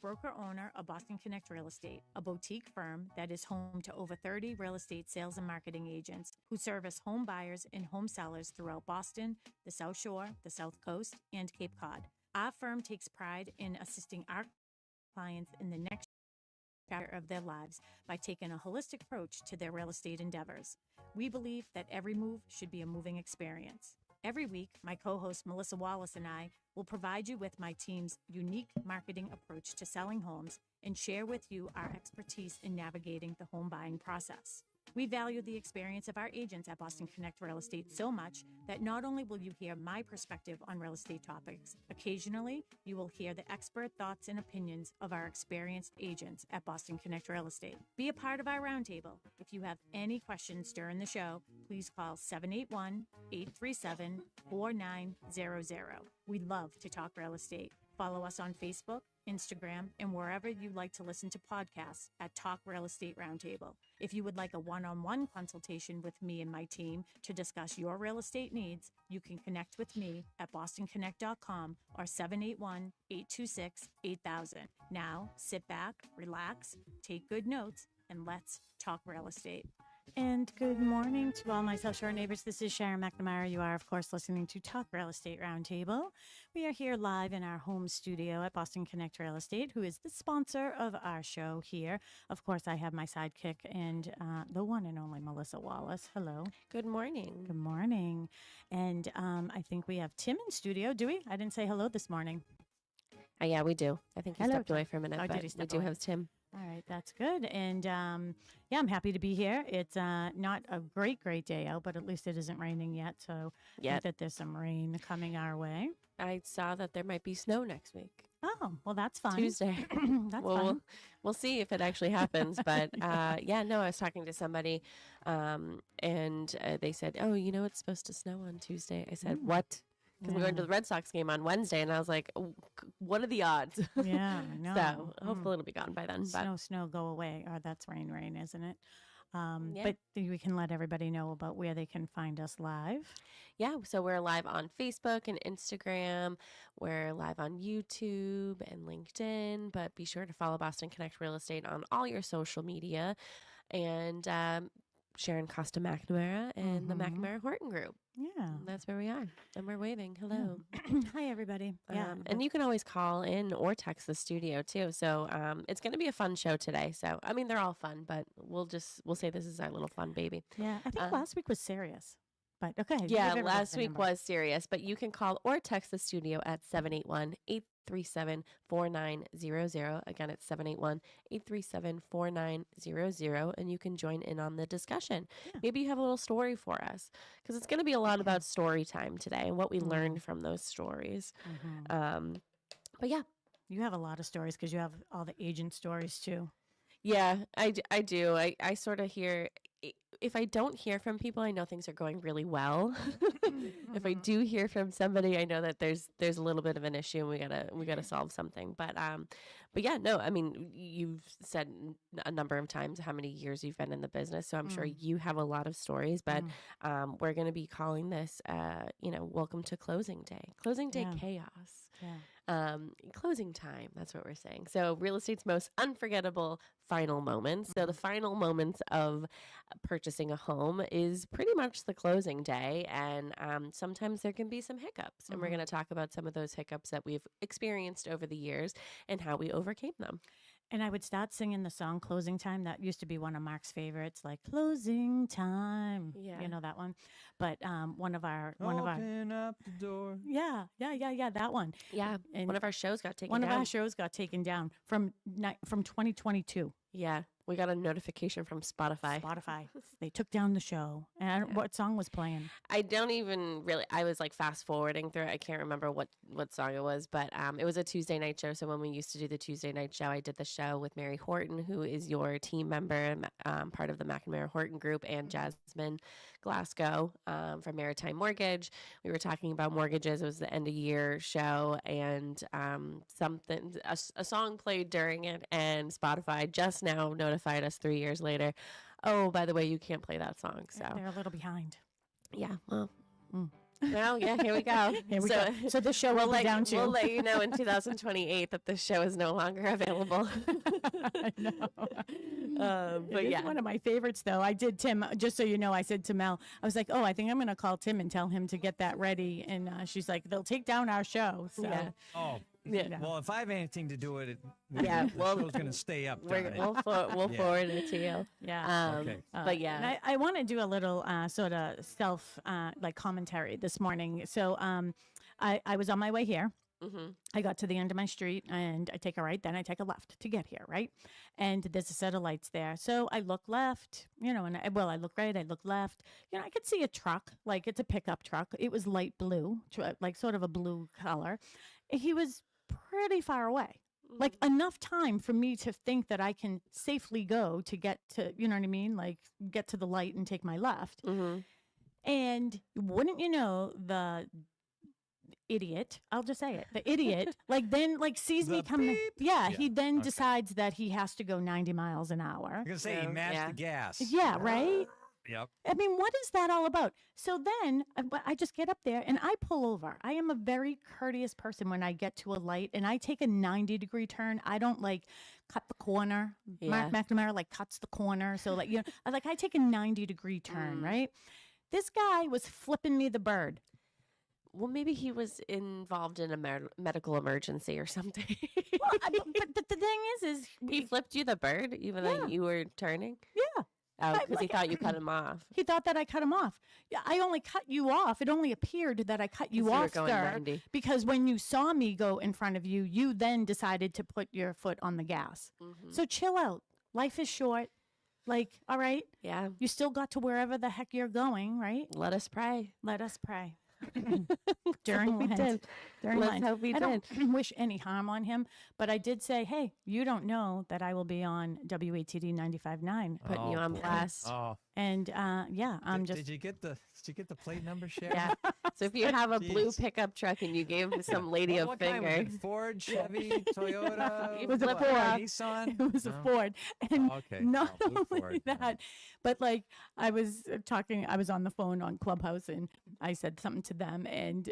broker owner of Boston Connect Real Estate, a boutique firm that is home to over 30 real estate sales and marketing agents who service home buyers and home sellers throughout Boston, the South Shore, the South Coast, and Cape Cod. Our firm takes pride in assisting our clients in the next chapter of their lives by taking a holistic approach to their real estate endeavors. We believe that every move should be a moving experience. Every week, my co-host Melissa Wallace and I will provide you with my team's unique marketing approach to selling homes and share with you our expertise in navigating the home buying process. We value the experience of our agents at Boston Connect Real Estate so much that not only will you hear my perspective on real estate topics, occasionally you will hear the expert thoughts and opinions of our experienced agents at Boston Connect Real Estate. Be a part of our roundtable. If you have any questions during the show, please call 781-837-4900. We love to talk real estate. Follow us on Facebook, Instagram, and wherever you like to listen to podcasts at Talk Real Estate Roundtable. If you would like a one-on-one consultation with me and my team to discuss your real estate needs, you can connect with me at bostonconnect.com or 781-826-8000. Now, sit back, relax, take good notes, and let's talk real estate. And good morning to all my South Shore neighbors. This is Sharon McNamara. You are, of course, listening to Talk Real Estate Roundtable. We are here live in our home studio at Boston Connect Real Estate, who is the sponsor of our show here. Of course, I have my sidekick and the one and only Melissa Wallace. Hello. Good morning. Good morning. And I think we have Tim in studio. Do we? I didn't say hello this morning. Yeah, we do. I think he stepped away for a minute, but we do have Tim. All right, that's good. And yeah, I'm happy to be here. It's not a great day out, but at least it isn't raining yet. So I think that there's some rain coming our way. I saw that there might be snow next week. Oh, well, that's fine. Tuesday. That's fine. We'll see if it actually happens. But I was talking to somebody and they said, oh, it's supposed to snow on Tuesday. I said, what? Because we're going to the Red Sox game on Wednesday, and I was like, what are the odds? Yeah, I know. So hopefully it'll be gone by then. Snow, go away. Or that's rain, isn't it? But we can let everybody know about where they can find us live. Yeah, so we're live on Facebook and Instagram. We're live on YouTube and LinkedIn, but be sure to follow Boston Connect Real Estate on all your social media. And Sharon Costa McNamara and the McNamara Horton Group. Yeah. That's where we are. And we're waving. Hello. Yeah. Hi, everybody. Yeah. And you can always call in or text the studio, too. So it's going to be a fun show today. So, I mean, they're all fun, but we'll say this is our little fun baby. Yeah. I think last week was serious. But okay. Yeah, last week was serious. But you can call or text the studio at 781-837-4900. Again, it's 781-837-4900. And you can join in on the discussion. Yeah. Maybe you have a little story for us. Because it's going to be a lot about story time today and what we learned from those stories. But yeah. You have a lot of stories because you have all the agent stories, too. Yeah, I do. I sort of hear... If I don't hear from people, I know things are going really well. If I do hear from somebody, I know that there's a little bit of an issue and we gotta solve something. But yeah, no, I mean, you've said a number of times how many years you've been in the business, so I'm sure you have a lot of stories. But we're gonna be calling this, welcome to closing day chaos. Yeah. Closing time. That's what we're saying. So real estate's most unforgettable final moments. So the final moments of purchasing a home is pretty much the closing day. And sometimes there can be some hiccups. And we're going to talk about some of those hiccups that we've experienced over the years and how we overcame them. And I would start singing the song Closing Time. That used to be one of Mark's favorites, like Closing Time. Yeah. You know that one. But Open up the door. Yeah, that one. Yeah. And one of our shows got taken down. One of our shows got taken down from 2022. Yeah. We got a notification from Spotify. They took down the show. And what song was playing? I don't even really, I was like fast forwarding through it. I can't remember what song it was, but it was a Tuesday night show. So when we used to do the Tuesday night show, I did the show with Mary Horton, who is your team member, part of the McNamara Horton Group, and Jasmine Glasgow from Maritime Mortgage. We were talking about mortgages. It was the end of year show, and a song played during it, and Spotify just now notified us 3 years later, oh, by the way, you can't play that song. So they're a little behind. Yeah, well, Well, yeah, here we go. Here we go. So the show will be down to. We'll let you know in 2028 that this show is no longer available. I know. But It yeah. is one of my favorites, though. I did, Tim, just so you know, I said to Mel, I was like, oh, I think I'm going to call Tim and tell him to get that ready. And she's like, they'll take down our show. So. Yeah. Oh, Yeah. well, if I have anything to do with it, Yeah, the show's going to stay up. darn it. We'll Yeah. forward it to you. Yeah. Okay. But yeah. And I want to do a little sort of self like commentary this morning. So I was on my way here. Mm-hmm. I got to the end of my street and I take a right, then I take a left to get here, right? And there's a set of lights there. So I look left, and I look right, I look left. I could see a truck, like it's a pickup truck. It was light blue, like sort of a blue color. He was pretty far away. Like enough time for me to think that I can safely go to get to, you know what I mean? Like get to the light and take my left. Mm-hmm. And wouldn't you know, the idiot, I'll just say it, the idiot, then sees me The coming. Yeah, Yeah, he then okay. decides that he has to go 90 miles an hour. I'm going to say he So, matched yeah. the gas. Yeah, right? Yep. I mean, what is that all about? So then I just get up there and I pull over. I am a very courteous person when I get to a light and I take a 90-degree turn. I don't cut the corner. Yeah. Mark McNamara cuts the corner. So I take a 90-degree turn, right? This guy was flipping me the bird. Well, maybe he was involved in a medical emergency or something. Well, but the thing is He flipped you the bird even though you were turning? yeah. Oh, because he thought you cut him off. He thought that I cut him off. Yeah, I only cut you off. It only appeared that I cut you 'Cause you were off, going sir, 90. because when you saw me go in front of you, you then decided to put your foot on the gas. Mm-hmm. So chill out. Life is short. All right, Yeah. you still got to wherever the heck you're going, right? Let us pray. Let us pray. During we Lent. did. During Let's Lent. hope we I don't wish any harm on him, but I did say, hey, you don't know that I will be on WATD 95.9. Putting you on boy. blast. Oh, And I'm just Did you get the plate number, Sharon? Yeah. So if you have a blue Jeez. pickup truck and you gave some lady a What kind was finger, it? Ford, Chevy, Toyota? It was a what, Ford. Nissan? it was a No? Ford. And Oh, okay. not Oh, blue only Ford. that, but I was I was on the phone on Clubhouse and I said something to them and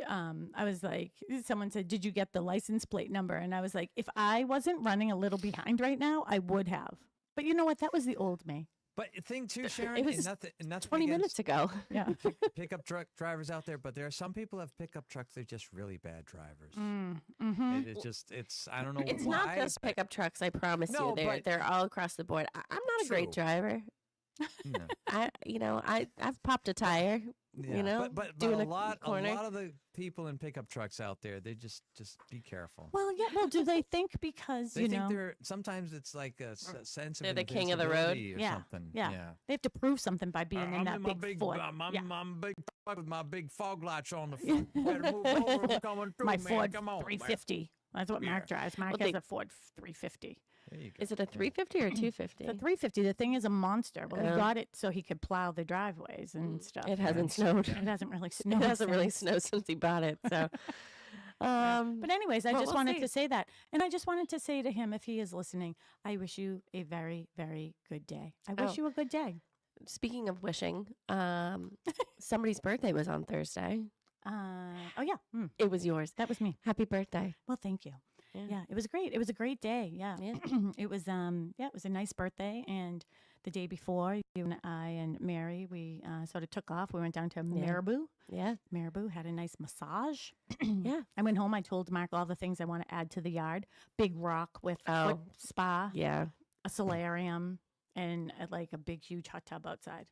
I was like, someone said, did you get the license plate number? And I was like, if I wasn't running a little behind right now, I would have. But you know what? That was the old me. But the thing too, Sharon, it was and nothing 20 against minutes ago. Yeah. pickup truck drivers out there, but there are some people who have pickup trucks. They're just really bad drivers. Mm-hmm. It's I don't know It's why. not just but- pickup trucks, I promise No, you. but- They're all across the board. I'm not a great True. driver. No. I've popped a tire. Yeah, know, but doing a a lot corner. of the people in pickup trucks out there, they just be careful. Well, yeah. Well, do they think because, They you think know, they're sometimes it's like a sense of They're the king of the road. invincibility or Yeah, something. yeah. They have to prove something by being in I'm that in my big Ford. Yeah. I'm big with my big fog lights on the front. Better move over. We're coming through, My man. Ford Come on, man. 350. That's what Mark drives. Mark Well, has they- a Ford 350. There you go. Is it a 350 or 250? The 350, the thing is a monster. Well, he Oh. got it so he could plow the driveways and stuff. It hasn't Yes. snowed. It hasn't really snowed. It hasn't really since. snowed since he bought it. So, But anyways, I Well, just we'll wanted see. to say that. And I just wanted to say to him, if he is listening, I wish you a very, very good day. I wish Oh. you a good day. speaking of wishing, somebody's birthday was on Thursday. Oh, yeah. It was yours. That was me. Happy birthday. Well, thank you. Yeah. Yeah, it was great. It was a great day. Yeah. Yeah. It was it was a nice birthday, and the day before, you and I and Mary, we sort of took off. We went down to Marabou. Yeah. Marabou had a nice massage. Yeah. I went home. I told Mark all the things I want to add to the yard. Big rock with foot Oh. spa, Yeah. a solarium, and like a big, huge hot tub outside.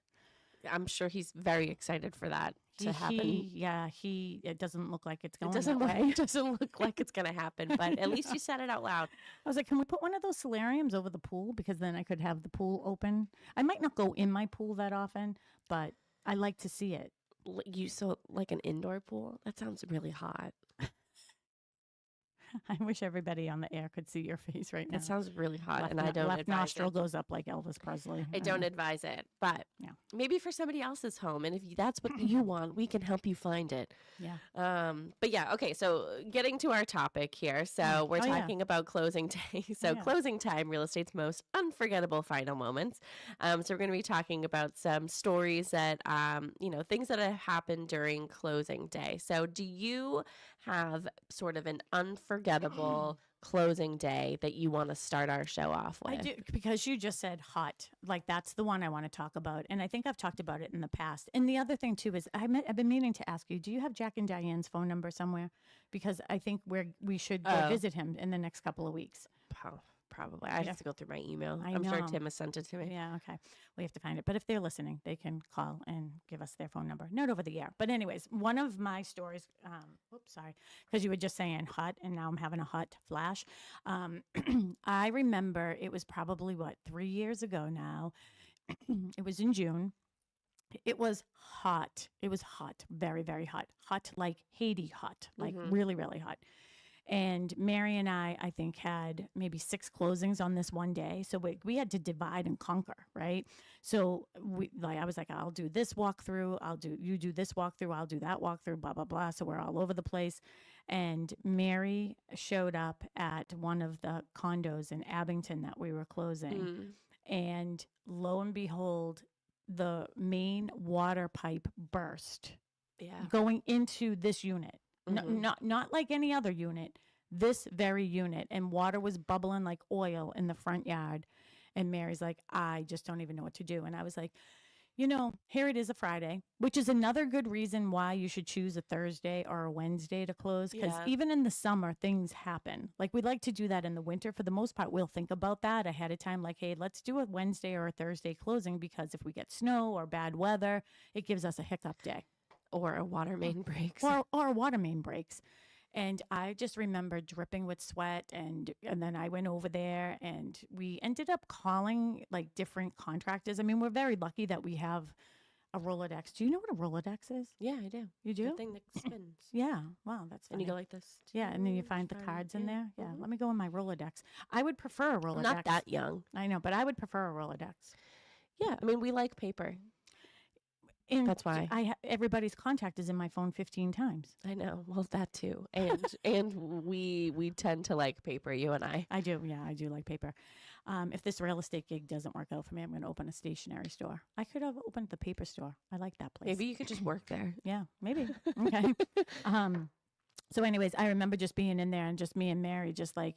I'm sure he's very excited for that to happen. It doesn't look like it's going It doesn't that way. look, doesn't look like it's going to happen, but at least you said it out loud. I was like, can we put one of those solariums over the pool? Because then I could have the pool open. I might not go in my pool that often, but I like to see it. You so like an indoor pool? That sounds really hot. I wish everybody on the air could see your face right now. It sounds really hot, left and I don't left advise nostril it. goes up like Elvis Presley. I don't advise it, but Yeah. maybe for somebody else's home. And if that's what you want, we can help you find it. Yeah. But yeah, okay. So getting to our topic here. So we're talking about closing day. So closing time, real estate's most unforgettable final moments. So we're going to be talking about some stories that, things that have happened during closing day. So do you have sort of an unforgettable closing day that you want to start our show off with? I do, because you just said hot. Like, that's the one I want to talk about. And I think I've talked about it in the past. And the other thing, too, is I've been meaning to ask you, do you have Jack and Diane's phone number somewhere? Because I think we should go visit him in the next couple of weeks. Probably. I have to go through my email. I'm sure Tim has sent it to me. Yeah, okay. We have to find it. But if they're listening, they can call and give us their phone number. Not over the air. But anyways, one of my stories, because you were just saying hot, and now I'm having a hot flash. I remember it was probably, 3 years ago now. It was in June. It was hot. It was hot. Very, very hot. Hot like Haiti hot. Like really, really hot. And Mary and I think, had maybe 6 closings on this one day. So we had to divide and conquer, right? So I was like, I'll do this walkthrough. You do this walkthrough. I'll do that walkthrough, blah, blah, blah. So we're all over the place. And Mary showed up at one of the condos in Abington that we were closing. And lo and behold, the main water pipe burst going into this unit. Not like any other unit, this very unit. And water was bubbling like oil in the front yard. And Mary's like, I just don't even know what to do. And I was like, here it is, a Friday, which is another good reason why you should choose a Thursday or a Wednesday to close. Because even in the summer, things happen. Like, we like to do that in the winter. For the most part, we'll think about that ahead of time. Like, hey, let's do a Wednesday or a Thursday closing, because if we get snow or bad weather, it gives us a hiccup day. Or a water main breaks. Or water main breaks. And I just remember dripping with sweat. And then I went over there, and we ended up calling like different contractors. I mean, we're very lucky that we have a Rolodex. Do you know what a Rolodex is? Yeah, I do. You do? The thing that spins. Yeah. Wow, that's funny. And you go like this. Yeah, and then you find the cards in there. Yeah, let me go in my Rolodex. I would prefer a Rolodex. I'm not that young. I know, but I would prefer a Rolodex. Yeah, I mean, we like paper. And that's why everybody's contact is in my phone 15 times. I know. Well, that too. And we tend to like paper, you and I. I do. Yeah, I do like paper. If this real estate gig doesn't work out for me, I'm going to open a stationery store. I could have opened the paper store. I like that place. Maybe you could just work there. Yeah, maybe. Okay. So anyways, I remember just being in there, and just me and Mary, just like,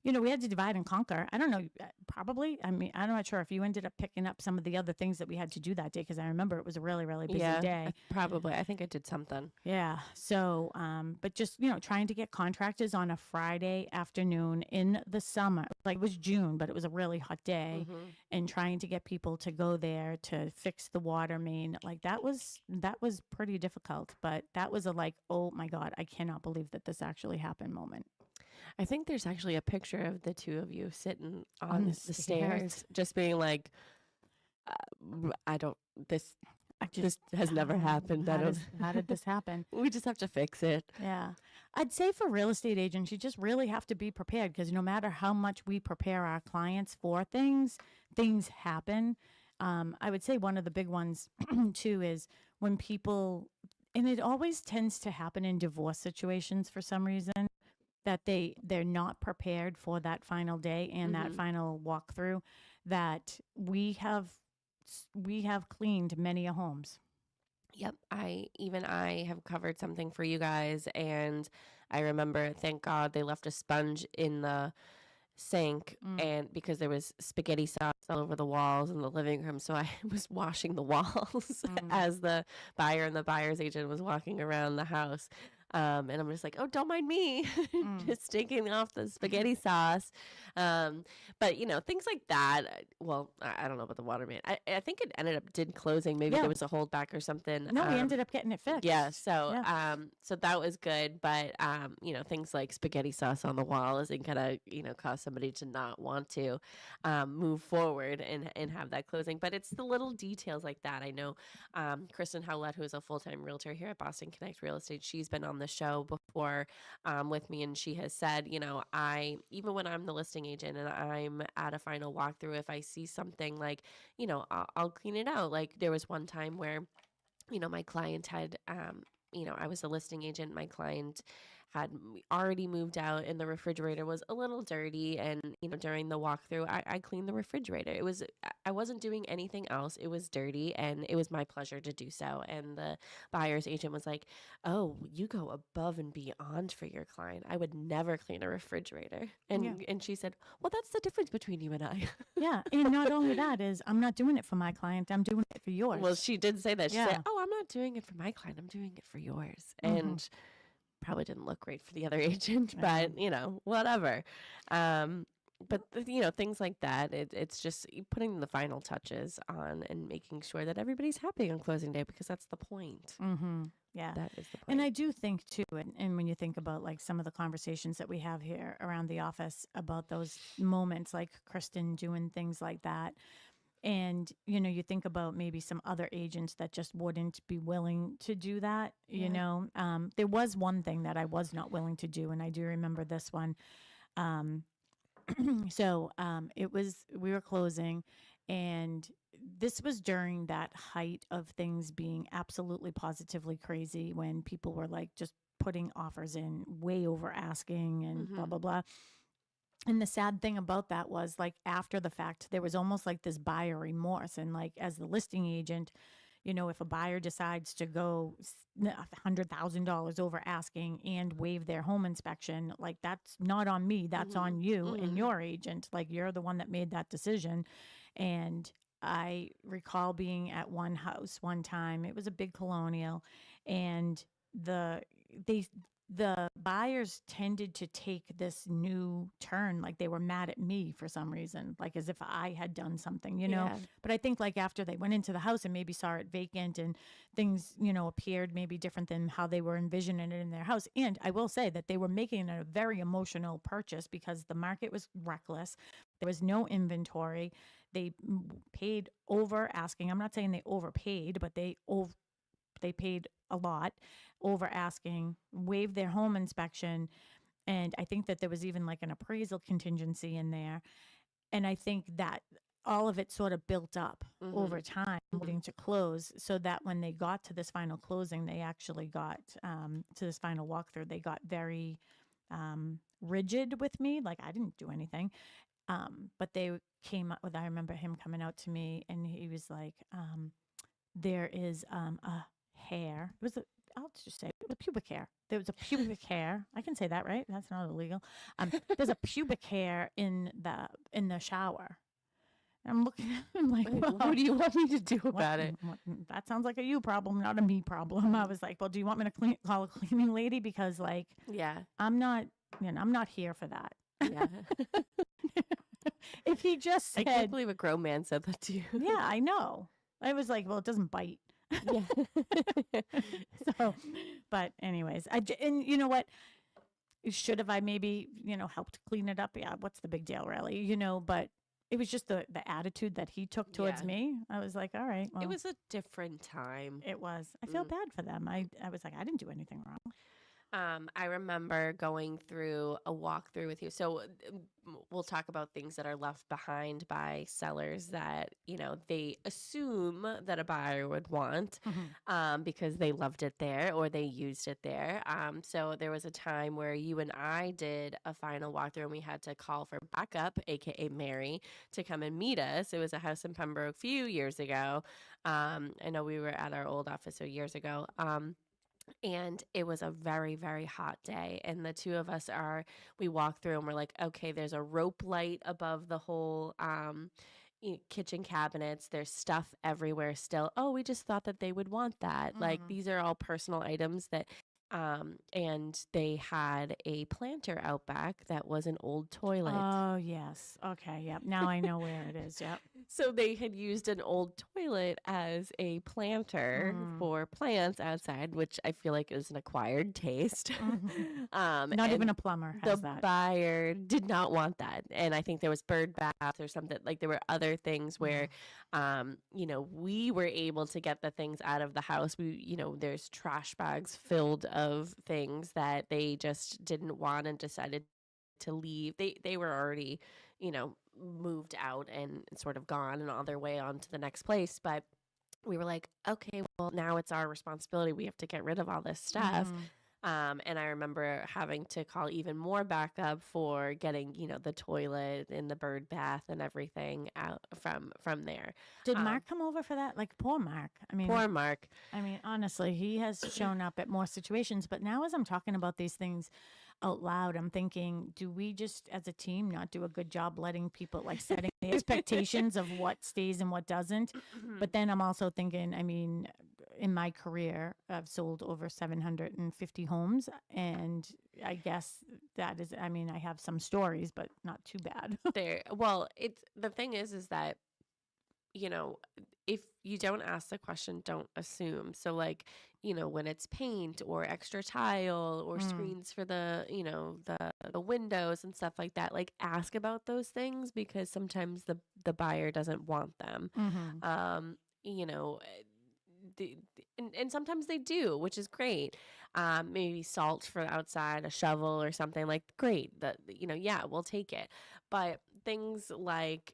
we had to divide and conquer. I don't know, probably. I mean, I'm not sure if you ended up picking up some of the other things that we had to do that day, because I remember it was a really, really busy day. Probably. I think I did something. Yeah. So, but just, trying to get contractors on a Friday afternoon in the summer, like it was June, but it was a really hot day, and trying to get people to go there to fix the water main, like that was pretty difficult. But that was a like, oh my God, I cannot believe that this actually happened moment. I think there's actually a picture of the two of you sitting on the stairs, just being like, this has never happened. How did this happen? We just have to fix it. Yeah. I'd say for real estate agents, you just really have to be prepared, because no matter how much we prepare our clients for things happen. I would say one of the big ones too is when people, and it always tends to happen in divorce situations for some reason, that they're not prepared for that final day and that final walkthrough, that we have cleaned many a homes. Yep. I have covered something for you guys, and I remember, thank God, they left a sponge in the sink, and because there was spaghetti sauce all over the walls in the living room, so I was washing the walls as the buyer and the buyer's agent was walking around the house. And I'm just like, oh, don't mind me, just taking off the spaghetti sauce. But, things like that. Well, I don't know about the water main. I think it did closing. Maybe there was a holdback or something. No, we ended up getting it fixed. Yeah. So, so that was good. But, things like spaghetti sauce on the wall isn't going to, cause somebody to not want to move forward and have that closing. But it's the little details like that. I know Kristen Howlett, who is a full-time realtor here at Boston Connect Real Estate, she's been on the show before with me, and she has said, even when I'm the listing agent and I'm at a final walkthrough, if I see something like, I'll clean it out. Like there was one time where, my client had, I was the listing agent. My client had already moved out and the refrigerator was a little dirty. And, during the walkthrough, I cleaned the refrigerator. I wasn't doing anything else. It was dirty and it was my pleasure to do so. And the buyer's agent was like, "Oh, you go above and beyond for your client. I would never clean a refrigerator." And she said, "Well, that's the difference between you and I." Yeah. And not only that is I'm not doing it for my client. I'm doing it for yours. Well, she did say that. She said, "Oh, I'm not doing it for my client. I'm doing it for yours." And probably didn't look great for the other agent, but whatever. But things like that, it's just putting the final touches on and making sure that everybody's happy on closing day, because that's the point. Yeah. That is the point. And I do think too, and when you think about like some of the conversations that we have here around the office about those moments, like Kristen doing things like that, and, you think about maybe some other agents that just wouldn't be willing to do that, there was one thing that I was not willing to do. And I do remember this one. We were closing, and this was during that height of things being absolutely positively crazy, when people were like just putting offers in way over asking and blah, blah, blah. And the sad thing about that was, like, after the fact, there was almost like this buyer remorse. And like, as the listing agent, if a buyer decides to go $100,000 over asking and waive their home inspection, like, that's not on me. That's on you and your agent. Like, you're the one that made that decision. And I recall being at one house one time. It was a big colonial, and the buyers tended to take this new turn, like they were mad at me for some reason, like as if I had done something, But I think like after they went into the house and maybe saw it vacant and things, appeared maybe different than how they were envisioning it in their house. And I will say that they were making a very emotional purchase because the market was reckless. There was no inventory. They paid over asking. I'm not saying they overpaid, but they paid a lot over asking, waived their home inspection. And I think that there was even like an appraisal contingency in there. And I think that all of it sort of built up over time, moving to close, so that when they got to this final closing, they actually got to this final walkthrough, they got very rigid with me. Like, I didn't do anything. But they came up with, I remember him coming out to me and he was like, there is a hair. I'll just say it was a pubic hair. There was a pubic hair. I can say that, right? That's not illegal. There's a pubic hair in the shower. I'm looking at him like, well, what do you want me to do about it? That sounds like a you problem, not a me problem. I was like, well, do you want me to call a cleaning lady? Because like, I'm not here for that. Yeah. If he just said, I can't believe a grown man said that to you. Yeah, I know. I was like, well, it doesn't bite. Yeah. So, but anyways, and you know what? Should have I maybe, helped clean it up? Yeah, what's the big deal, really? But it was just the attitude that he took towards me. I was like, all right. Well, it was a different time. It was. I feel bad for them. I was like, I didn't do anything wrong. I remember going through a walkthrough with you. So we'll talk about things that are left behind by sellers that, they assume that a buyer would want because they loved it there or they used it there. So there was a time where you and I did a final walkthrough and we had to call for backup, aka Mary, to come and meet us. It was a house in Pembroke a few years ago. I know we were at our old office years ago. And it was a very, very hot day. And the two of us we walk through and we're like, okay, there's a rope light above the whole kitchen cabinets. There's stuff everywhere still. Oh, we just thought that they would want that. Like, these are all personal items that, and they had a planter out back that was an old toilet. Oh, yes. Okay. Yep. Now I know where it is. Yep. So they had used an old toilet as a planter for plants outside, which I feel like is an acquired taste. Not even a plumber has The that. buyer did not want that. And I think there was bird baths or something. Like there were other things where, we were able to get the things out of the house. There's trash bags filled of things that they just didn't want and decided to leave. They were already, moved out and sort of gone and on their way on to the next place. But we were like, okay, well, now it's our responsibility. We have to get rid of all this stuff. And I remember having to call even more backup for getting, the toilet and the bird bath and everything out from there. Did Mark come over for that? Like, poor Mark. Poor Mark. Honestly, he has shown up at more situations. But now as I'm talking about these things out loud, I'm thinking, do we just as a team not do a good job letting people, like, setting the expectations of what stays and what doesn't? But then I'm also thinking, in my career, I've sold over 750 homes, and I guess that is, I have some stories, but not too bad. The thing is that, if you don't ask the question, don't assume. So like, when it's paint or extra tile or screens for the, the windows and stuff like that, like ask about those things, because sometimes the buyer doesn't want them. And sometimes they do, which is great. Maybe salt for outside, a shovel or something, like great. That, we'll take it. But things like,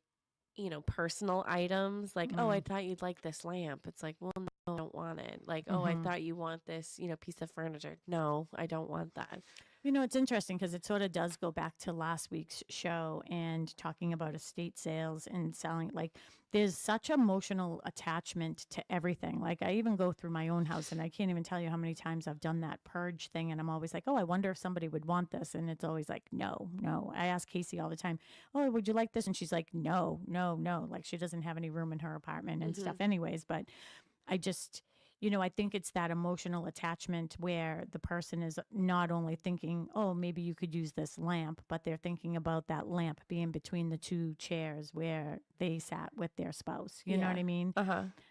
personal items, like, oh, I thought you'd like this lamp. It's like, well, no, I don't want it. Like, oh, I thought you want this, piece of furniture. No, I don't want that. It's interesting because it sort of does go back to last week's show and talking about estate sales and selling. Like, there's such emotional attachment to everything. Like, I even go through my own house, and I can't even tell you how many times I've done that purge thing. And I'm always like, oh, I wonder if somebody would want this. And it's always like, no. I ask Casey all the time, oh, would you like this? And she's like, no. Like, she doesn't have any room in her apartment and stuff anyways. But I just... I think it's that emotional attachment where the person is not only thinking, oh, maybe you could use this lamp, but they're thinking about that lamp being between the two chairs where they sat with their spouse. You know what I mean?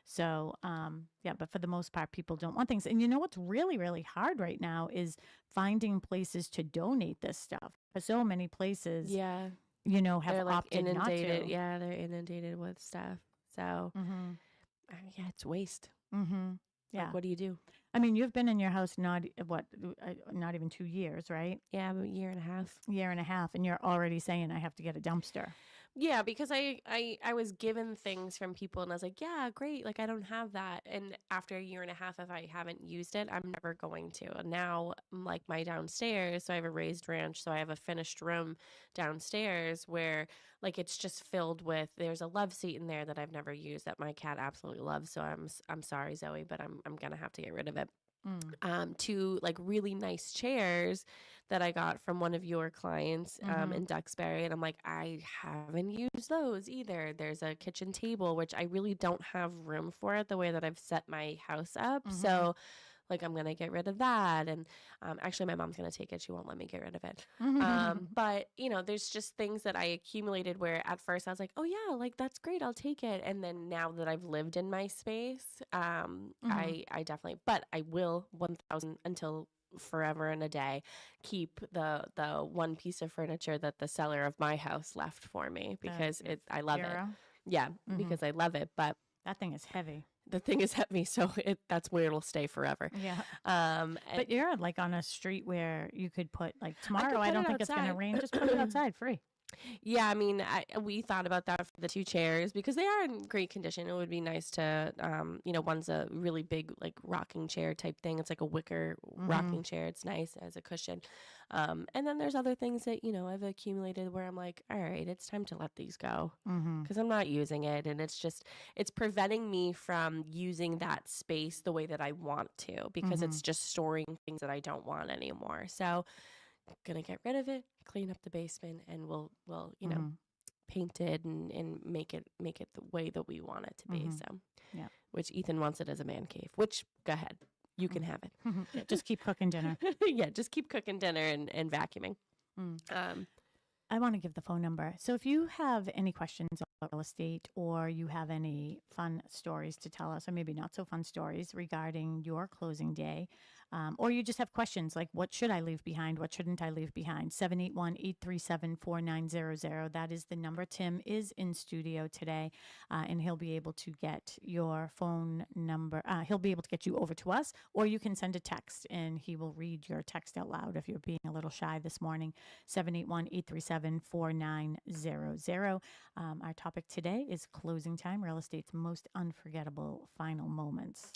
So, but for the most part, people don't want things. And what's really, really hard right now is finding places to donate this stuff. So many places, have they're opted inundated. not to. Yeah, they're inundated with stuff. So, it's waste. Yeah. Like, what do you do? You've been in your house not even 2 years, right? Yeah, a year and a half. And you're already saying I have to get a dumpster. Yeah, because I was given things from people, and I was like, yeah, great. Like, I don't have that. And after a year and a half, if I haven't used it, I'm never going to. And now, like, my downstairs, so I have a raised ranch, so I have a finished room downstairs where, like, it's just filled with, there's a love seat in there that I've never used that my cat absolutely loves. So I'm sorry, Zoe, but I'm going to have to get rid of it. Two, like, really nice chairs that I got from one of your clients in Duxbury. And I'm like, I haven't used those either. There's a kitchen table, which I really don't have room for it the way that I've set my house up. So, like, I'm going to get rid of that. And actually, my mom's going to take it. She won't let me get rid of it. But, there's just things that I accumulated where at first I was like, oh, yeah, like, that's great. I'll take it. And then now that I've lived in my space, I definitely, but I will 1,000 until forever and a day keep the one piece of furniture that the seller of my house left for me, because I love it. Yeah, because I love it. But that thing is heavy. The thing is heavy, so that's where it'll stay forever. Yeah. But you're like on a street where you could put, like, tomorrow, I don't think it's going to rain. Just put it outside free. Yeah, we thought about that for the two chairs because they are in great condition. It would be nice to, one's a really big, like, rocking chair type thing. It's like a wicker rocking chair. It's nice as a cushion. And then there's other things that, I've accumulated where I'm like, all right, it's time to let these go because I'm not using it. And it's preventing me from using that space the way that I want to, because it's just storing things that I don't want anymore. So gonna get rid of it, clean up the basement, and we'll paint it and make it the way that we want it to be. So which Ethan wants it as a man cave, which go ahead, you can have it. Just keep cooking dinner. Yeah, just keep cooking dinner and vacuuming. I want to give the phone number. So if you have any questions about real estate or you have any fun stories to tell us, or maybe not so fun stories regarding your closing day, or you just have questions like what should I leave behind? What shouldn't I leave behind? 781-837-4900. That is the number. Tim is in studio today, and he'll be able to get your phone number. He'll be able to get you over to us, or you can send a text and he will read your text out loud if you're being a little shy this morning. 781-837-4900. Our topic today is closing time, real estate's most unforgettable final moments.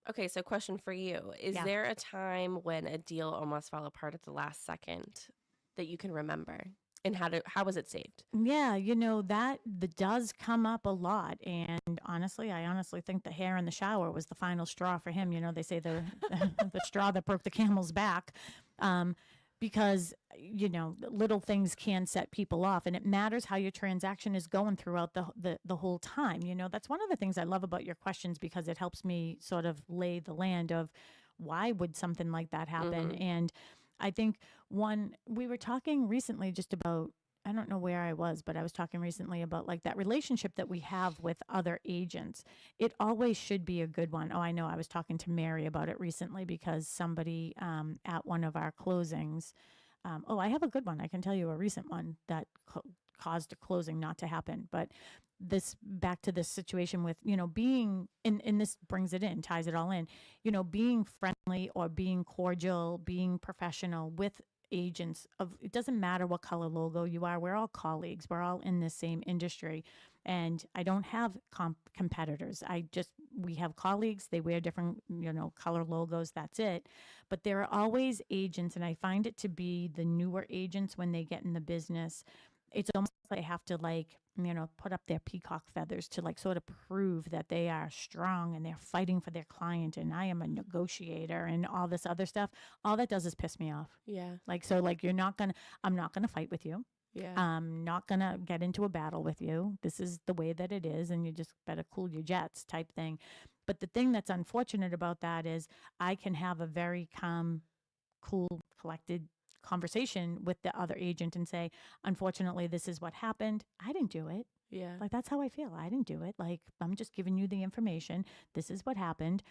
Okay, so question for you. Is Yeah. there a time when a deal almost fell apart at the last second that you can remember? And how was it saved? Yeah, that does come up a lot. And honestly, I honestly think the hair in the shower was the final straw for him. They say the the straw that broke the camel's back. Because little things can set people off, and it matters how your transaction is going throughout the whole time. That's one of the things I love about your questions, because it helps me sort of lay the land of why would something like that happen. And I think we were talking recently just about, I don't know where I was, but I was talking recently about like that relationship that we have with other agents. It always should be a good one. Oh, I know. I was talking to Mary about it recently because somebody at one of our closings. I have a good one. I can tell you a recent one that caused a closing not to happen. But back to this situation with, being, and this brings it in, ties it all in, being friendly or being cordial, being professional with agents it doesn't matter what color logo you are. We're all colleagues. We're all in the same industry. And I don't have competitors. We have colleagues. They wear different, color logos. That's it. But there are always agents. And I find it to be the newer agents when they get in the business. It's almost like they have to put up their peacock feathers to sort of prove that they are strong and they're fighting for their client and I am a negotiator and all this other stuff. All that does is piss me off. Yeah. I'm not going to fight with you. Yeah. I'm not going to get into a battle with you. This is the way that it is. And you just better cool your jets type thing. But the thing that's unfortunate about that is I can have a very calm, cool, collected conversation with the other agent and say, unfortunately, this is what happened. I didn't do it. Yeah. That's how I feel. I didn't do it. I'm just giving you the information. This is what happened.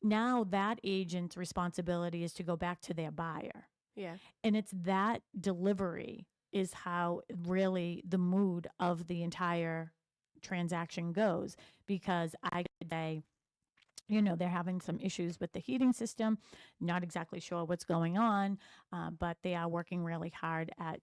Now that agent's responsibility is to go back to their buyer. Yeah. And it's that delivery is how really the mood of the entire transaction goes, because I could say, they're having some issues with the heating system, not exactly sure what's going on, but they are working really hard at,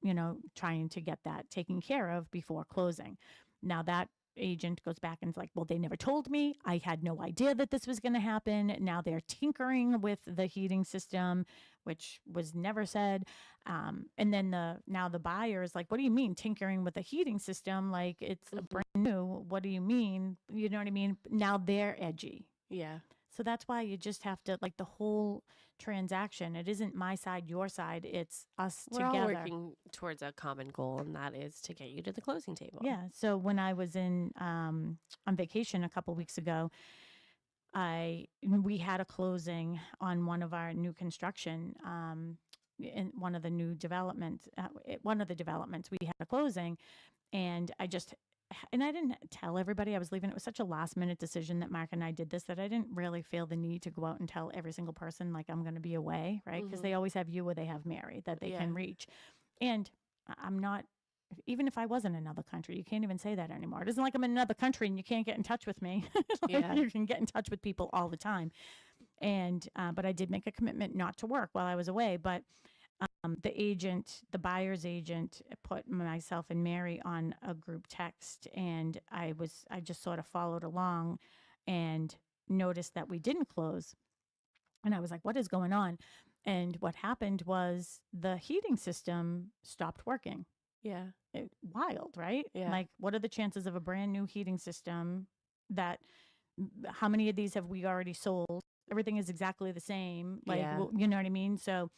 trying to get that taken care of before closing. Now that agent goes back and is like, well, they never told me. I had no idea that this was going to happen. Now they're tinkering with the heating system, which was never said. And then now the buyer is like, what do you mean tinkering with the heating system? It's a brand new. What do you mean? You know what I mean? Now they're edgy. Yeah. So that's why you just have to, the whole transaction, it isn't my side, your side, it's us We're together. all working towards a common goal, and that is to get you to the closing table. Yeah. So when I was on vacation a couple weeks ago, we had a closing on one of our new construction, in one of the new developments, one of the developments we had a closing, and I didn't tell everybody I was leaving. It was such a last minute decision that Mark and I did this that I didn't really feel the need to go out and tell every single person I'm going to be away, right? Because they always have you or they have Mary that they can reach. And I'm not, even if I was in another country, you can't even say that anymore. It isn't like I'm in another country and you can't get in touch with me. You can get in touch with people all the time. And, but I did make a commitment not to work while I was away. But the buyer's agent put myself and Mary on a group text, and I just sort of followed along and noticed that we didn't close. And I was like, what is going on? And what happened was the heating system stopped working. Yeah. Wild, right? Yeah. What are the chances of a brand new heating system how many of these have we already sold? Everything is exactly the same. You know what I mean? So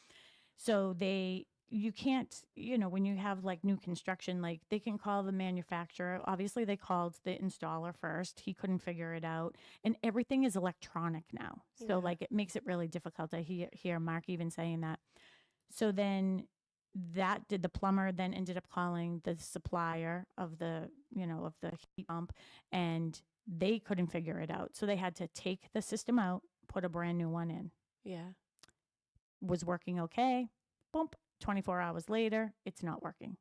you can't, when you have new construction, they can call the manufacturer. Obviously they called the installer first. He couldn't figure it out. And everything is electronic now. So it makes it really difficult. I hear Mark even saying that. So then the plumber then ended up calling the supplier of the, of the heat pump, and they couldn't figure it out. So they had to take the system out, put a brand new one in. Yeah. Was working okay. Bump, 24 hours later, it's not working.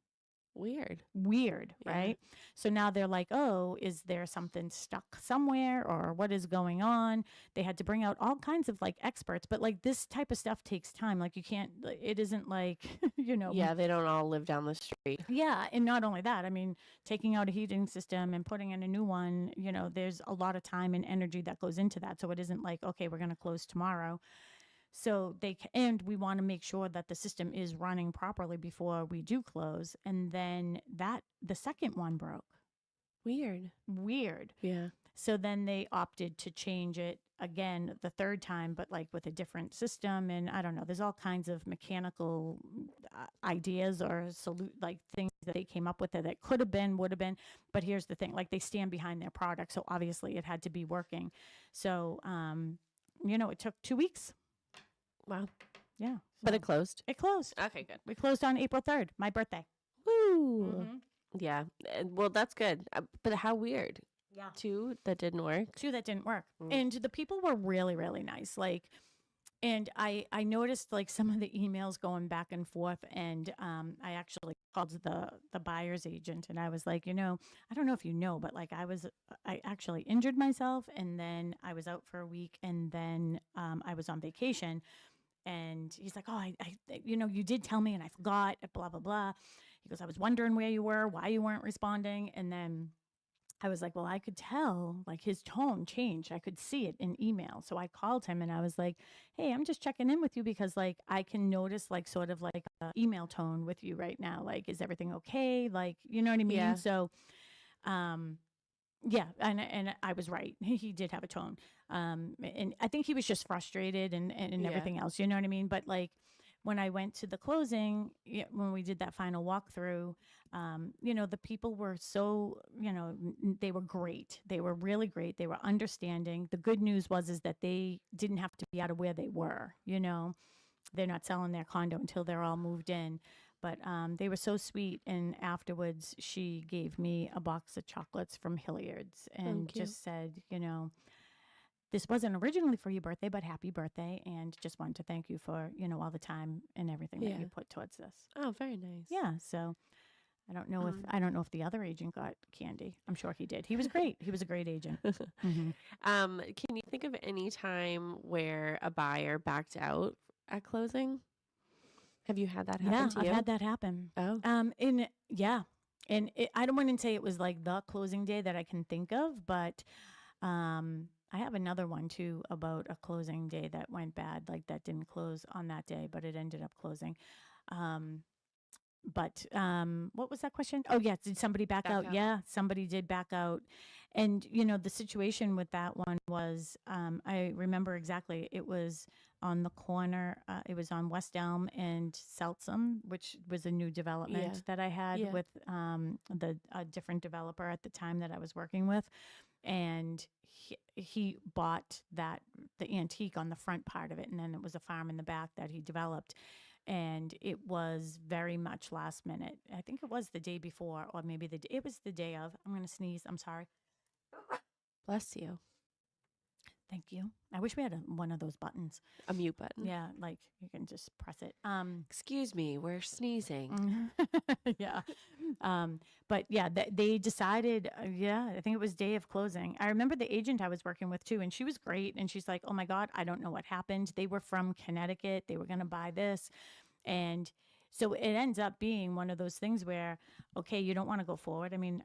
Weird, yeah. Right? So now they're like, oh, is there something stuck somewhere, or what is going on? They had to bring out all kinds of like experts, but like this type of stuff takes time. Like you can't, it isn't like, Yeah, they don't all live down the street. Yeah. And not only that, I mean, taking out a heating system and putting in a new one, there's a lot of time and energy that goes into that. So it isn't like, okay, we're going to close tomorrow. So and we want to make sure that the system is running properly before we do close. And then the second one broke. Weird. Yeah. So then they opted to change it again the third time, but like with a different system. And I don't know, there's all kinds of mechanical ideas or like things that they came up with that could have been, would have been. But here's the thing, like they stand behind their product. So obviously it had to be working. So, it took 2 weeks. Wow. Yeah. But it closed. It closed. Okay, good. We closed on April 3rd, my birthday. Woo. Mm-hmm. Yeah. Well, that's good. But how weird. Yeah. 2 that didn't work. 2 that didn't work. And the people were really, really nice. Like, and I noticed like some of the emails going back and forth, and I actually called the buyer's agent, and I was like, I don't know if you know, but like I actually injured myself, and then I was out for a week, and then I was on vacation, and he's like, oh, I you did tell me, and I forgot, blah, blah, blah. He goes, I was wondering where you were, why you weren't responding, and then I was like, well, I could tell, like his tone changed. I could see it in email. So I called him and I was like, hey, I'm just checking in with you because like I can notice like sort of like a email tone with you right now. Like, is everything okay? Like, you know what I mean? Yeah. So, yeah. And I was right. He did have a tone. And I think he was just frustrated and everything else, you know what I mean? But like, when I went to the closing, when we did that final walkthrough, the people were so, they were great. They were really great. They were understanding. The good news is that they didn't have to be out of where they were, They're not selling their condo until they're all moved in. But they were so sweet. And afterwards, she gave me a box of chocolates from Hilliard's and just said, this wasn't originally for your birthday, but happy birthday. And just wanted to thank you for, all the time and everything that you put towards this. Oh, very nice. Yeah. So I don't know if the other agent got candy. I'm sure he did. He was great. He was a great agent. Mm-hmm. Can you think of any time where a buyer backed out at closing? Have you had that happen to you? Yeah, I've had that happen. Oh. And I don't want to say it was like the closing day that I can think of, but I have another one too about a closing day that went bad, like that didn't close on that day, but it ended up closing. But what was that question? Oh, yeah. Did somebody back out? Yeah, somebody did back out. And, the situation with that one was, I remember exactly, it was on the corner. It was on West Elm and Seltsam, which was a new development that I had with a different developer at the time that I was working with. And he bought the antique on the front part of it, and then it was a farm in the back that he developed. And it was very much last minute. I think it was the day before, or maybe it was the day of. I'm going to sneeze. I'm sorry. Bless you. Thank you. I wish we had one of those buttons. A mute button. Yeah, like you can just press it. Excuse me, we're sneezing. Yeah. But yeah, they decided, I think it was day of closing. I remember the agent I was working with too, and she was great. And she's like, oh my God, I don't know what happened. They were from Connecticut. They were going to buy this. And so it ends up being one of those things where, okay, you don't want to go forward. I mean,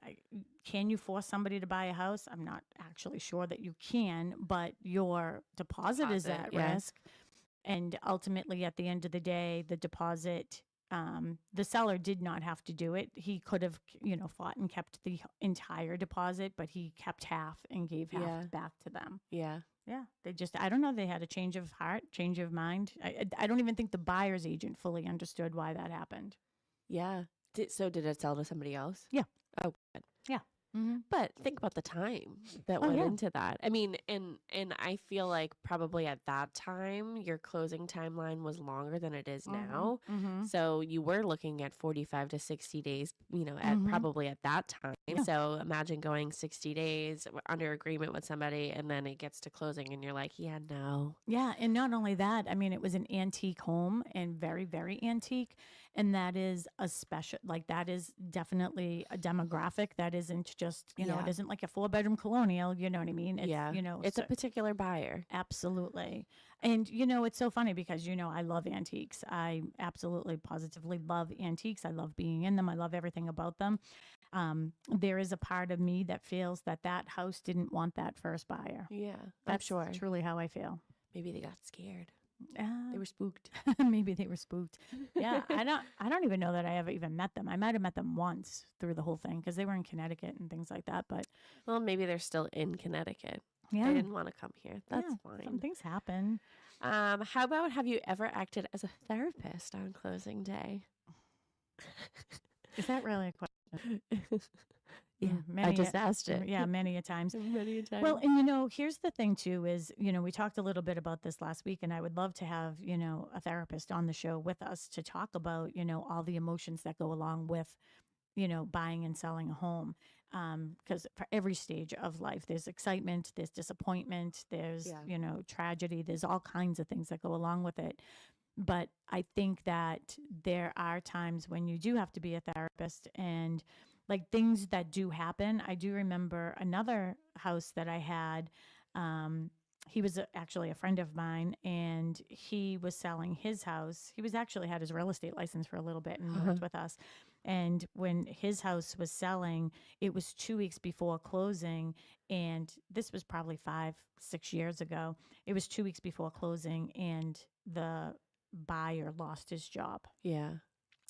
can you force somebody to buy a house? I'm not actually sure that you can, but your deposit is at risk. And ultimately, at the end of the day, the deposit, the seller did not have to do it. He could have, fought and kept the entire deposit, but he kept half and gave half back to them. Yeah. Yeah, I don't know, they had a change of heart, change of mind. I don't even think the buyer's agent fully understood why that happened. Yeah. So did it sell to somebody else? Yeah. Oh, good. Yeah. But think about the time that Oh, went yeah. into that. I mean, and I feel like probably at that time your closing timeline was longer than it is now. So you were looking at 45 to 60 days, at probably at that time. Yeah. So imagine going 60 days under agreement with somebody and then it gets to closing and you're like, yeah, no. Yeah, and not only that, I mean, it was an antique home and very, very antique. And that is a special, like, that is definitely a demographic that isn't just, it Yeah. isn't like a 4-bedroom colonial, you know what I mean? It's, Yeah. It's a particular buyer. absolutely. And, it's so funny because, I love antiques. I absolutely, positively love antiques. I love being in them. I love everything about them. There is a part of me that feels that house didn't want that first buyer. Yeah, That's I'm sure. truly how I feel. Maybe they got scared. They were spooked. Maybe they were spooked. Yeah, I don't even know that I ever even met them. I might have met them once through the whole thing because they were in Connecticut and things like that. But Well, maybe they're still in Connecticut. yeah, They didn't want to come here. That's some fine. things happen. How about, have you ever acted as a therapist on closing day? Is that really a question? Yeah, Many I just asked it. Yeah, many a times. Many a time. Well, and here's the thing too is, we talked a little bit about this last week, and I would love to have, a therapist on the show with us to talk about, all the emotions that go along with, buying and selling a home. Because for every stage of life, there's excitement, there's disappointment, there's, Yeah. Tragedy, there's all kinds of things that go along with it. But I think that there are times when you do have to be a therapist and like things that do happen. I do remember another house that I had. He was actually a friend of mine, and he was selling his house. He was actually had his real estate license for a little bit and worked with us. And when his house was selling, it was 2 weeks before closing. And this was probably 5-6 years ago. It was 2 weeks before closing, and the buyer lost his job. Yeah.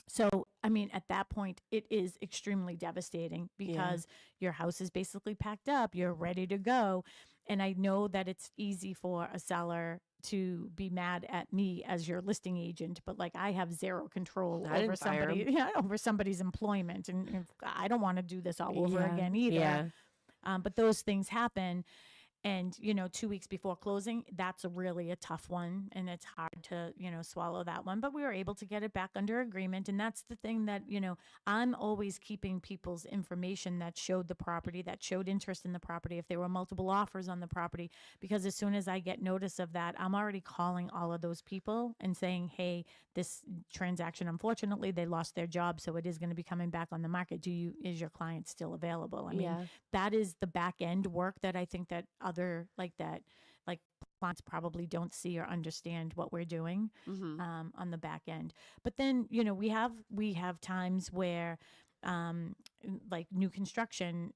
So, I mean, at that point, it is extremely devastating because your house is basically packed up. You're ready to go. And I know that it's easy for a seller to be mad at me as your listing agent, but like I have zero control I over didn't fire somebody, over somebody's employment. And I don't want to do this all over again either. Yeah. But those things happen. And, 2 weeks before closing, that's really a tough one. And it's hard to, swallow that one. But we were able to get it back under agreement. And that's the thing that, I'm always keeping people's information that showed the property, that showed interest in the property, if there were multiple offers on the property. Because as soon as I get notice of that, I'm already calling all of those people and saying, hey, this transaction, unfortunately, they lost their job. So it is going to be coming back on the market. Is your client still available? I mean, that is the back end work that I think that other like clients probably don't see or understand what we're doing on the back end. But then we have times where like new construction,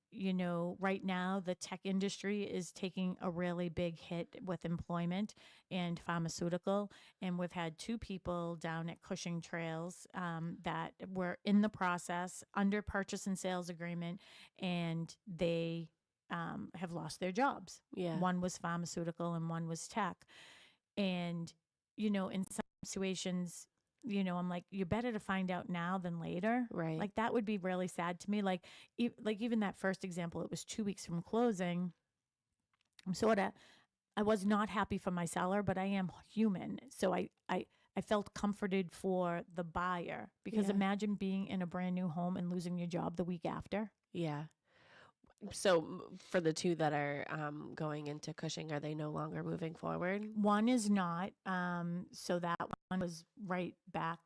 right now the tech industry is taking a really big hit with employment and pharmaceutical. And we've had 2 people down at Cushing Trails that were in the process under purchase and sales agreement, and they have lost their jobs. Yeah. One was pharmaceutical and one was tech. And, in some situations, I'm like, you're better to find out now than later. Right. Like that would be really sad to me. Like even that first example, it was 2 weeks from closing. I was not happy for my seller, but I am human. So I felt comforted for the buyer because imagine being in a brand new home and losing your job the week after. Yeah. So for the 2 that are going into Cushing, are they no longer moving forward? One is not. So that one was right back,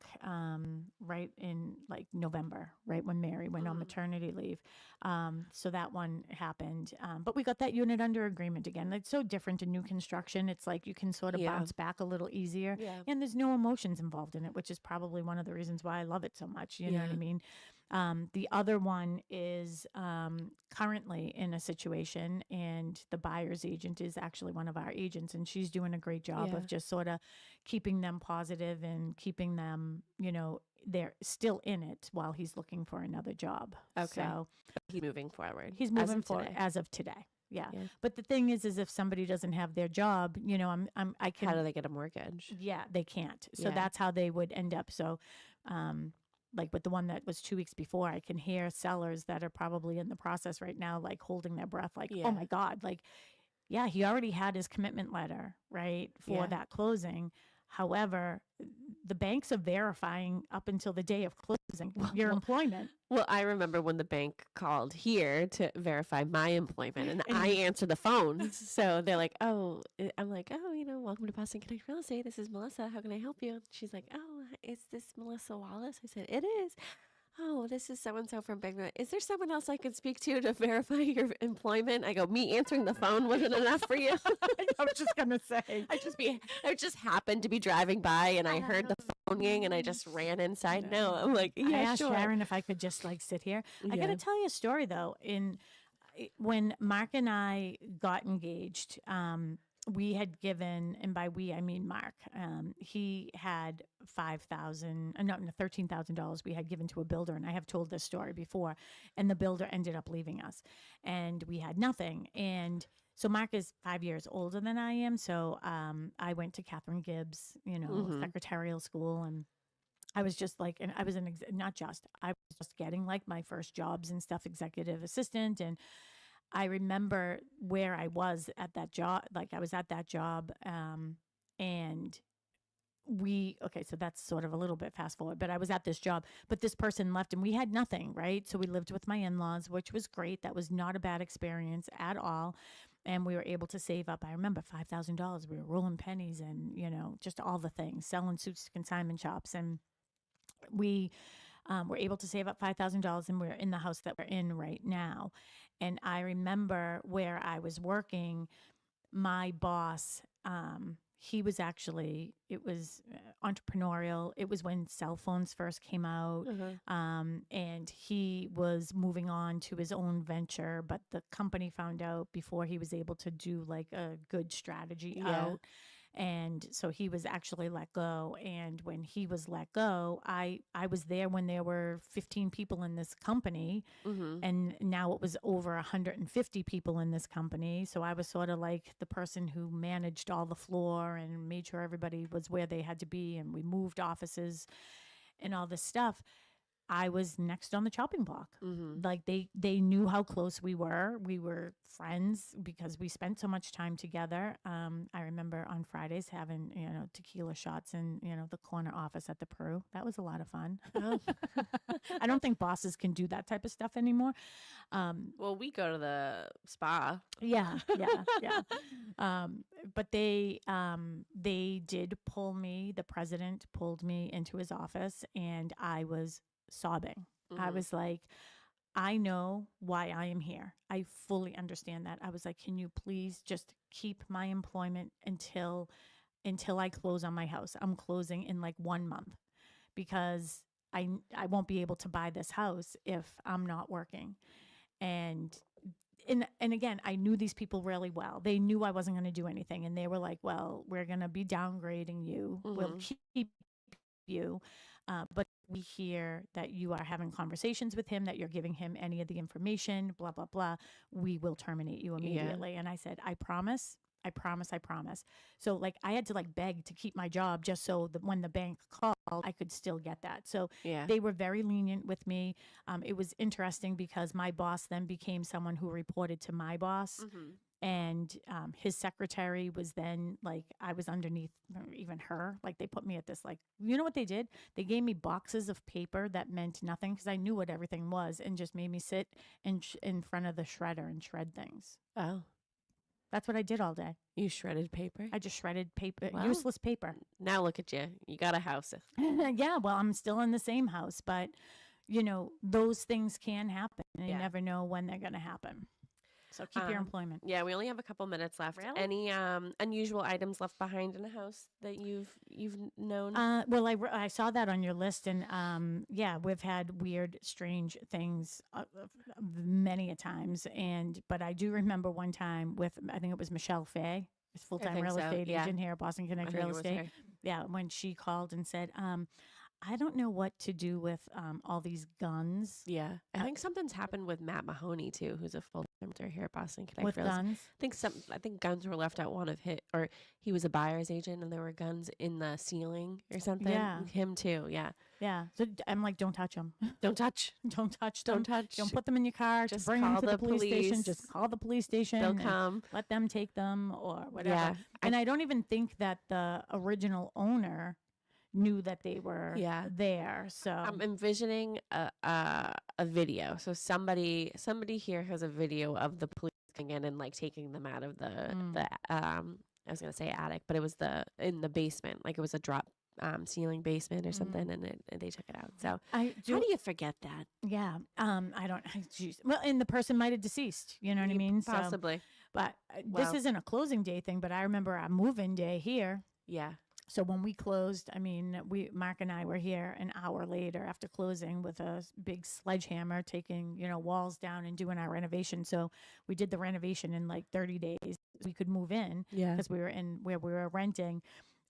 right in like November, right when Mary went on maternity leave. So that one happened. But we got that unit under agreement again. It's so different in new construction. It's like you can sort of bounce back a little easier. Yeah. And there's no emotions involved in it, which is probably one of the reasons why I love it so much. You know what I mean? The other one is currently in a situation, and the buyer's agent is actually one of our agents, and she's doing a great job of just sort of keeping them positive and keeping them, they're still in it while he's looking for another job. Okay. So He's moving forward. he's moving forward as of today. Yeah. But the thing is if somebody doesn't have their job, I can. How do they get a mortgage? Yeah, they can't. So Yeah. that's how they would end up. So, like with the one that was 2 weeks before, I can hear sellers that are probably in the process right now, like holding their breath, like, Yeah. oh my God, like, yeah, he already had his commitment letter, right, for Yeah. that closing. However, the banks are verifying up until the day of closing your employment. Well, I remember when the bank called here to verify my employment, and I answered the phone. So they're like, "Oh," I'm like, "Oh, welcome to Boston Connect Real Estate. This is Melissa. How can I help you?" She's like, "Oh, is this Melissa Wallace?" I said, "It is." "Oh, this is so and so from Bangor. Is there someone else I could speak to verify your employment?" I go, "Me answering the phone wasn't enough for you." I was just gonna say, I just happened to be driving by and I heard the phone ring and I just ran inside. No, I'm like, I yeah, asked sure. Sharon if I could just like sit here. I Yeah. gotta tell you a story though. When Mark and I got engaged, we had given, and by we I mean Mark, he had $13,000 we had given to a builder, and I have told this story before, and the builder ended up leaving us, and we had nothing. And so Mark is 5 years older than I am, so I went to Catherine Gibbs, secretarial school, and I was just like, and I was I was just getting like my first jobs and stuff, executive assistant. And I remember where I was at that job, like I was at that job. And so that's sort of a little bit fast forward, but I was at this job, but this person left and we had nothing, right? So we lived with my in-laws, which was great. That was not a bad experience at all. And we were able to save up, I remember $5,000. We were rolling pennies and, just all the things, selling suits to consignment shops. And we were able to save up $5,000, and we're in the house that we're in right now. And I remember where I was working, my boss, he was actually, it was entrepreneurial. It was when cell phones first came out. And he was moving on to his own venture, but the company found out before he was able to do like a good strategy out. And so he was actually let go. And when he was let go, I was there when there were 15 people in this company. And now it was over 150 people in this company. So I was sort of like the person who managed all the floor and made sure everybody was where they had to be. And we moved offices and all this stuff. I was next on the chopping block. Like they knew how close we were. We were friends because we spent so much time together. I remember on Fridays having, tequila shots in, the corner office at the Peru. That was a lot of fun. I don't think bosses can do that type of stuff anymore. Well, we go to the spa. Yeah. But they did pull me. The president pulled me into his office, and I was sobbing. I was like, I know why I am here. I fully understand that. I was like, can you please just keep my employment until I close on my house? I'm closing in like 1 month because I won't be able to buy this house if I'm not working. And again, I knew these people really well. They knew I wasn't going to do anything. And they were like, well, we're going to be downgrading you. We'll keep you. But we hear that you are having conversations with him, that you're giving him any of the information, blah, blah, blah. We will terminate you immediately. Yeah. And I said, I promise. So like I had to like beg to keep my job just so that when the bank called, I could still get that. So they were very lenient with me. It was interesting because my boss then became someone who reported to my boss. And his secretary was then like, I was underneath even her. Like they put me at this, like, you know what they did? They gave me boxes of paper that meant nothing because I knew what everything was, and just made me sit in front of the shredder and shred things. Oh. That's what I did all day. You shredded paper? I just shredded paper, Wow. useless paper. Now look at you. You got a house. Yeah, well, I'm still in the same house, but, those things can happen. And you never know when they're going to happen. So keep your employment. Yeah, we only have a couple minutes left. Really? Any unusual items left behind in a house that you've known? Well, I saw that on your list, and we've had weird, strange things many a times. But I do remember one time with, I think it was Michelle Fay, full-time real estate agent here at Boston Connect Real Estate. Yeah, when she called and said, I don't know what to do with all these guns Yeah. I think something's happened with Matt Mahoney too, who's a full timer here at Boston Connect with Real Estate. guns. I think guns were left out one of his, or he was a buyer's agent and there were guns in the ceiling or something. Yeah. Him too. Yeah. Yeah. So I'm like, don't touch them. Don't touch. Don't touch them. Don't touch. Don't put them in your car. Just bring them call to the the police station. police. Just call the police station. They'll and come. Let them take them or whatever. Yeah. And I don't even think that the original owner knew that they were there. So I'm envisioning a video. So somebody here has a video of the police coming in and like taking them out of the I was gonna say attic, but it was in the basement. Like it was a drop ceiling basement or something, and they took it out. So how do you forget that? Yeah. I don't. Geez. Well, and the person might have deceased. You know what I mean? Possibly. So, but this isn't a closing day thing. But I remember our move-in day here. Yeah. So when we closed, I mean, Mark and I were here an hour later after closing with a big sledgehammer, taking, walls down and doing our renovation. So we did the renovation in like 30 days. We could move in because we were in where we were renting.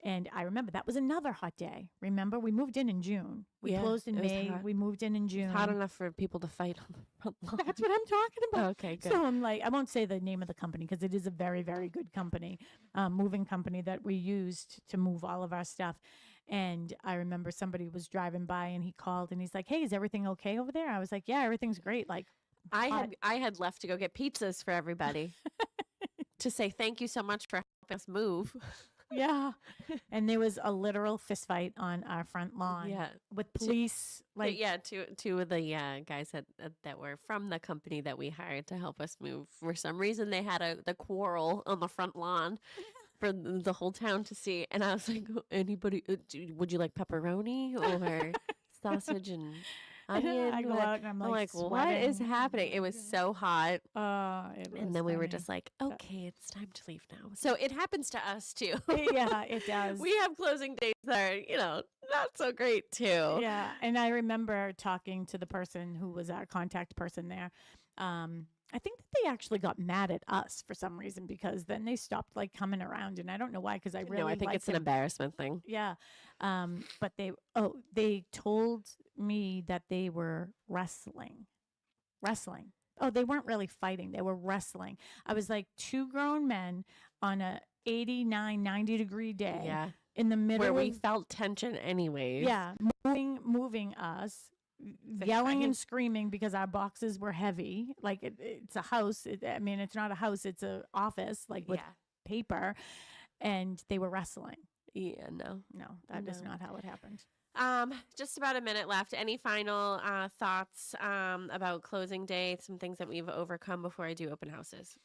And I remember that was another hot day. Remember, we moved in June. We closed in May. We moved in June. Hot enough for people to fight on the front lawn. That's what I'm talking about. Okay, good. So I'm like, I won't say the name of the company because it is a very, very good company, moving company that we used to move all of our stuff. And I remember somebody was driving by and he called and he's like, "Hey, is everything okay over there?" I was like, "Yeah, everything's great." Like, I had left to go get pizzas for everybody to say thank you so much for helping us move. Yeah. And there was a literal fist fight on our front lawn. Yeah. With police. Two of the guys that were from the company that we hired to help us move. For some reason, they had the quarrel on the front lawn for the whole town to see. And I was like, anybody, would you like pepperoni or sausage and onion? I go out and I'm like, what is happening? It was so hot. And then we were just like, okay, it's time to leave now. So it happens to us too. Yeah, it does. We have closing dates that are, not so great too. Yeah. And I remember talking to the person who was our contact person there. I think that they actually got mad at us for some reason because then they stopped like coming around, and I don't know why because I think it's an embarrassment thing. Yeah, but they told me that they were wrestling. Oh, they weren't really fighting; they were wrestling. I was like two grown men on a 89, 90-degree day. Yeah, in the middle where we felt tension anyways. Yeah, moving us. Yelling and screaming because our boxes were heavy. Like it's a house. It's not a house. It's an office, like with paper. And they were wrestling. Yeah, no, that is not how it happened. Just about a minute left. Any final thoughts about closing day? Some things that we've overcome before I do open houses.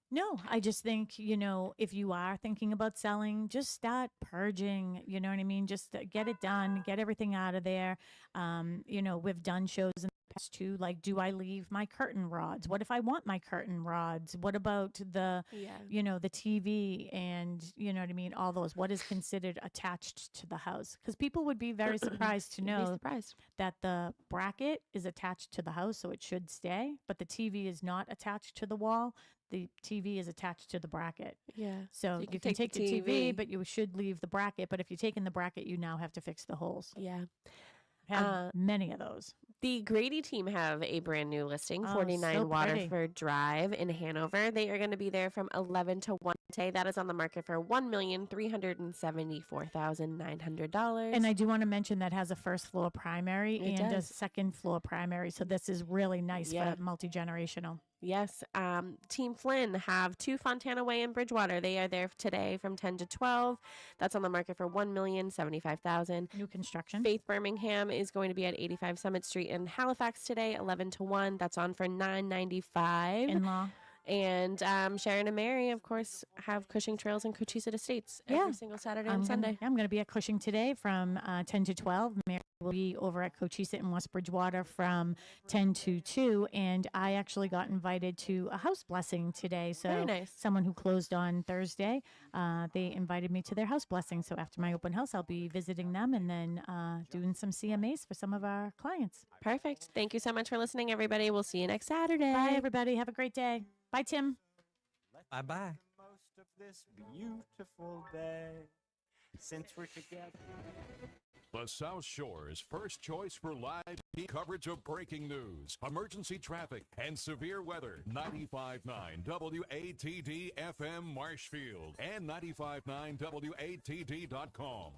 No, I just think, if you are thinking about selling, just start purging, you know what I mean? Just get it done, get everything out of there. We've done shows in the past too, like, do I leave my curtain rods? What if I want my curtain rods? What about the TV and, you know what I mean? All those, what is considered attached to the house? Because people would be very surprised to know that the bracket is attached to the house, so it should stay, but the TV is not attached to the wall. The TV is attached to the bracket. Yeah. So you can take the TV, but you should leave the bracket. But if you're taking the bracket, you now have to fix the holes. Yeah. Have many of those. The Grady team have a brand new listing, 49 so Waterford Drive in Hanover. They are going to be there from 11 to 1 today. That is on the market for $1,374,900. And I do want to mention that has a first floor primary and a second floor primary. So this is really nice for multi-generational. Yes. Team Flynn have 2 Fontana Way in Bridgewater. They are there today from 10 to 12. That's on the market for $1,075,000. New construction. Faith Birmingham is going to be at 85 Summit Street in Halifax today, 11 to 1. That's on for $995. In-law. And Sharon and Mary, of course, have Cushing Trails and Cochise Estates every single Saturday and Sunday. I'm going to be at Cushing today from 10 to 12. Mary will be over at Cochise in West Bridgewater from 10 to 2. And I actually got invited to a house blessing today. So very nice. Someone who closed on Thursday, they invited me to their house blessing. So after my open house, I'll be visiting them and then doing some CMAs for some of our clients. Perfect. Thank you so much for listening, everybody. We'll see you next Saturday. Bye, everybody. Have a great day. Bye, Tim. Bye-bye. Most of this beautiful day since we're together. The South Shore's first choice for live TV coverage of breaking news, emergency traffic, and severe weather. 95.9 WATD FM Marshfield and 95.9WATD.com.